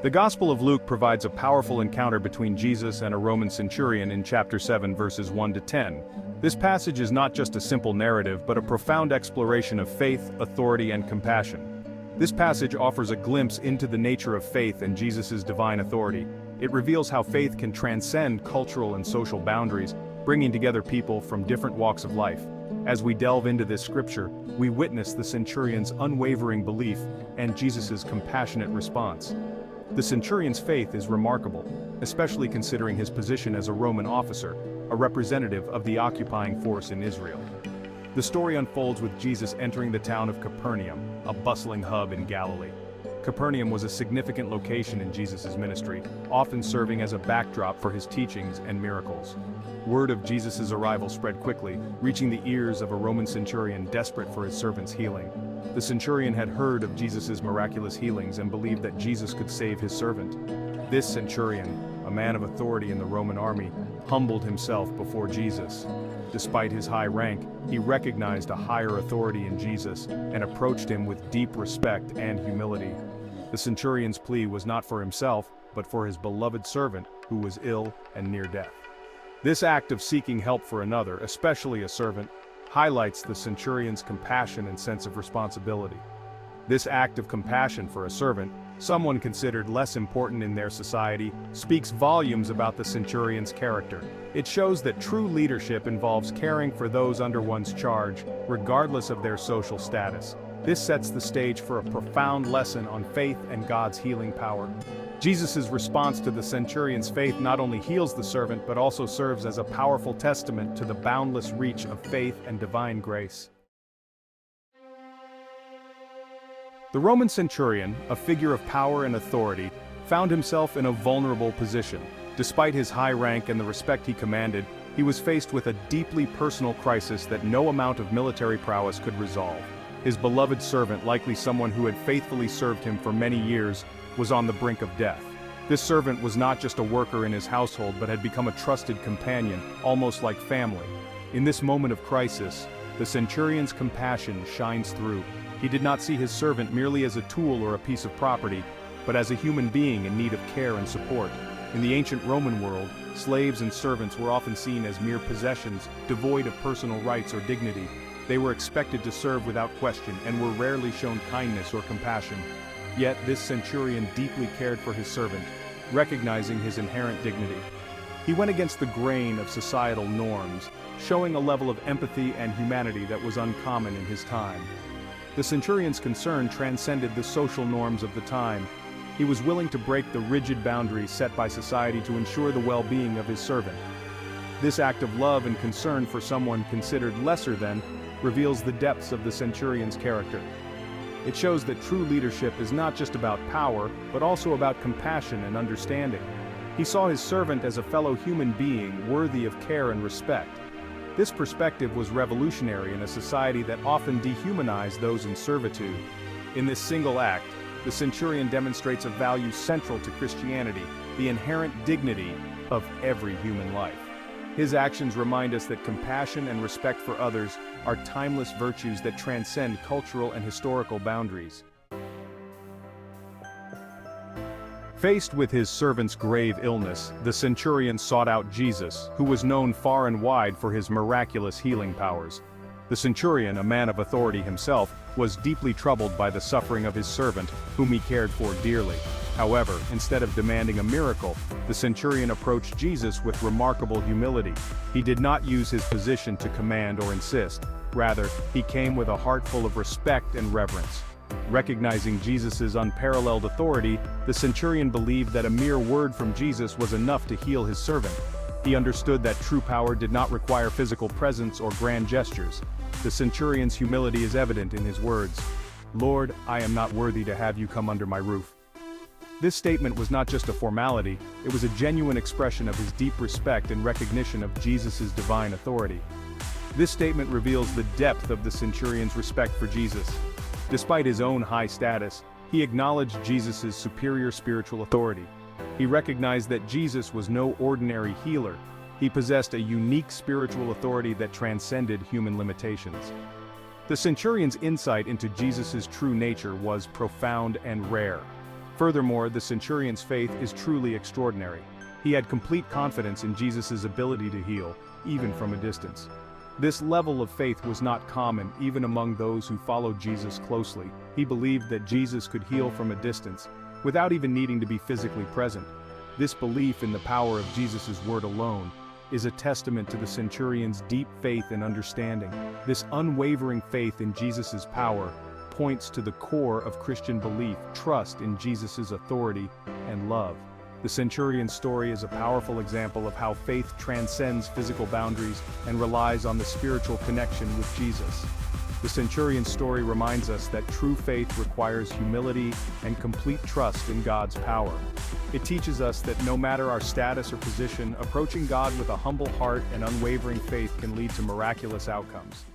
The Gospel of Luke provides a powerful encounter between Jesus and a Roman centurion in chapter 7 verses 1 to 10. This passage is not just a simple narrative but a profound exploration of faith, authority, and compassion. This passage offers a glimpse into the nature of faith and Jesus' divine authority. It reveals how faith can transcend cultural and social boundaries, bringing together people from different walks of life. As we delve into this scripture, we witness the centurion's unwavering belief and Jesus' compassionate response. The centurion's faith is remarkable, especially considering his position as a Roman officer, a representative of the occupying force in Israel. The story unfolds with Jesus entering the town of Capernaum, a bustling hub in Galilee. Capernaum was a significant location in Jesus' ministry, often serving as a backdrop for his teachings and miracles. Word of Jesus' arrival spread quickly, reaching the ears of a Roman centurion desperate for his servant's healing. The centurion had heard of Jesus' miraculous healings and believed that Jesus could save his servant. This centurion, a man of authority in the Roman army, humbled himself before Jesus. Despite his high rank, he recognized a higher authority in Jesus and approached him with deep respect and humility. The centurion's plea was not for himself, but for his beloved servant, who was ill and near death. This act of seeking help for another, especially a servant, highlights the centurion's compassion and sense of responsibility. This act of compassion for a servant, someone considered less important in their society, speaks volumes about the centurion's character. It shows that true leadership involves caring for those under one's charge, regardless of their social status. This sets the stage for a profound lesson on faith and God's healing power. Jesus' response to the centurion's faith not only heals the servant but also serves as a powerful testament to the boundless reach of faith and divine grace. The Roman centurion, a figure of power and authority, found himself in a vulnerable position. Despite his high rank and the respect he commanded, he was faced with a deeply personal crisis that no amount of military prowess could resolve. His beloved servant, likely someone who had faithfully served him for many years, was on the brink of death. This servant was not just a worker in his household but had become a trusted companion, almost like family. In this moment of crisis, the centurion's compassion shines through. He did not see his servant merely as a tool or a piece of property, but as a human being in need of care and support. In the ancient Roman world, slaves and servants were often seen as mere possessions, devoid of personal rights or dignity. They were expected to serve without question and were rarely shown kindness or compassion. Yet this centurion deeply cared for his servant, recognizing his inherent dignity. He went against the grain of societal norms, showing a level of empathy and humanity that was uncommon in his time. The centurion's concern transcended the social norms of the time. He was willing to break the rigid boundaries set by society to ensure the well-being of his servant. This act of love and concern for someone considered lesser than reveals the depths of the centurion's character. It shows that true leadership is not just about power, but also about compassion and understanding. He saw his servant as a fellow human being worthy of care and respect. This perspective was revolutionary in a society that often dehumanized those in servitude. In this single act, the centurion demonstrates a value central to Christianity, the inherent dignity of every human life. His actions remind us that compassion and respect for others are timeless virtues that transcend cultural and historical boundaries. Faced with his servant's grave illness, the centurion sought out Jesus, who was known far and wide for his miraculous healing powers. The centurion, a man of authority himself, was deeply troubled by the suffering of his servant, whom he cared for dearly. However, instead of demanding a miracle, the centurion approached Jesus with remarkable humility. He did not use his position to command or insist. Rather, he came with a heart full of respect and reverence. Recognizing Jesus' unparalleled authority, the centurion believed that a mere word from Jesus was enough to heal his servant. He understood that true power did not require physical presence or grand gestures. The centurion's humility is evident in his words, "Lord, I am not worthy to have you come under my roof." This statement was not just a formality, it was a genuine expression of his deep respect and recognition of Jesus' divine authority. This statement reveals the depth of the centurion's respect for Jesus. Despite his own high status, he acknowledged Jesus' superior spiritual authority. He recognized that Jesus was no ordinary healer. He possessed a unique spiritual authority that transcended human limitations. The centurion's insight into Jesus' true nature was profound and rare. Furthermore, the centurion's faith is truly extraordinary. He had complete confidence in Jesus' ability to heal, even from a distance. This level of faith was not common even among those who followed Jesus closely. He believed that Jesus could heal from a distance, without even needing to be physically present. This belief in the power of Jesus' word alone is a testament to the centurion's deep faith and understanding. This unwavering faith in Jesus' power points to the core of Christian belief, trust in Jesus' authority and love. The centurion's story is a powerful example of how faith transcends physical boundaries and relies on the spiritual connection with Jesus. The centurion's story reminds us that true faith requires humility and complete trust in God's power. It teaches us that no matter our status or position, approaching God with a humble heart and unwavering faith can lead to miraculous outcomes.